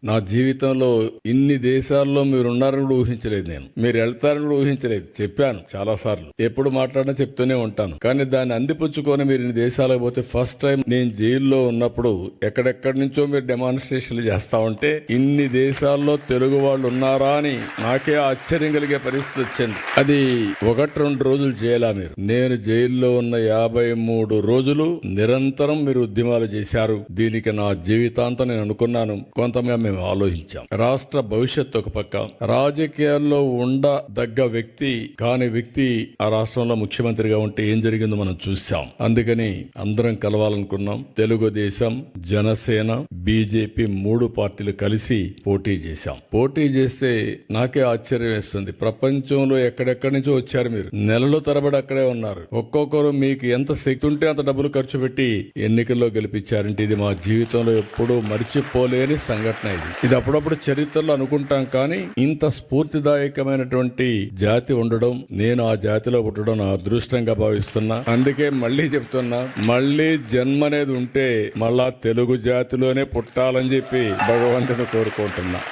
నా జీవితంలో ఇన్ని దేశాల్లో మీరున్నారని కూడా ఊహించలేదు. మీరు వెళ్తారని కూడా ఊహించలేదు. చెప్పాను చాలా సార్లు, ఎప్పుడు మాట్లాడినా చెప్తూనే ఉంటాను. కానీ దాన్ని అందిపుచ్చుకొని మీరు ఇన్ని దేశాలకు పోతే, ఫస్ట్ టైం నేను జైల్లో ఉన్నప్పుడు ఎక్కడెక్కడి నుంచో మీరు డెమాన్స్ట్రేషన్లు చేస్తా ఉంటే ఇన్ని దేశాల్లో తెలుగు వాళ్ళు ఉన్నారా అని నాకే ఆశ్చర్యం కలిగే పరిస్థితి వచ్చింది. అది 1-2 రోజులు చేయాలా మీరు? నేను జైల్లో ఉన్న 53 రోజులు నిరంతరం మీరు ఉద్యమాలు చేశారు. దీనికి నా జీవితాంతం నేను అనుకున్నాను. కొంతమంది మేము ఆలోచించాం. రాష్ట్ర భవిష్యత్తు ఒక పక్క, రాజకీయాల్లో ఉండదగ్గ వ్యక్తి కాని వ్యక్తి ఆ రాష్ట్రంలో ముఖ్యమంత్రిగా ఉంటే ఏం జరిగిందో మనం చూసాం. అందుకని అందరం కలవాలనుకున్నాం. తెలుగుదేశం, జనసేన, బీజేపీ 3 పార్టీలు కలిసి పోటీ చేశాం. పోటీ చేస్తే నాకే ఆశ్చర్యం వేస్తుంది. ప్రపంచంలో ఎక్కడెక్కడి నుంచో వచ్చారు. మీరు నెలల తరబడి అక్కడే ఉన్నారు. ఒక్కొక్కరు మీకు ఎంత శక్తి ఉంటే అంత డబ్బులు ఖర్చు పెట్టి ఎన్నికల్లో గెలిపించారంటే ఇది మా జీవితంలో ఎప్పుడూ మర్చిపోలేని సంఘటన. ఇది అప్పుడప్పుడు చరిత్రలో అనుకుంటాం, కానీ ఇంత స్ఫూర్తిదాయకమైనటువంటి జాతి ఉండడం, నేను ఆ జాతిలో పుట్టడం నా అదృష్టంగా భావిస్తున్నా. అందుకే మళ్ళీ చెప్తున్నా, మళ్ళీ జన్మ అనేది ఉంటే మళ్ళా తెలుగు జాతిలోనే పుట్టాలని చెప్పి భగవంతుని కోరుకుంటున్నా.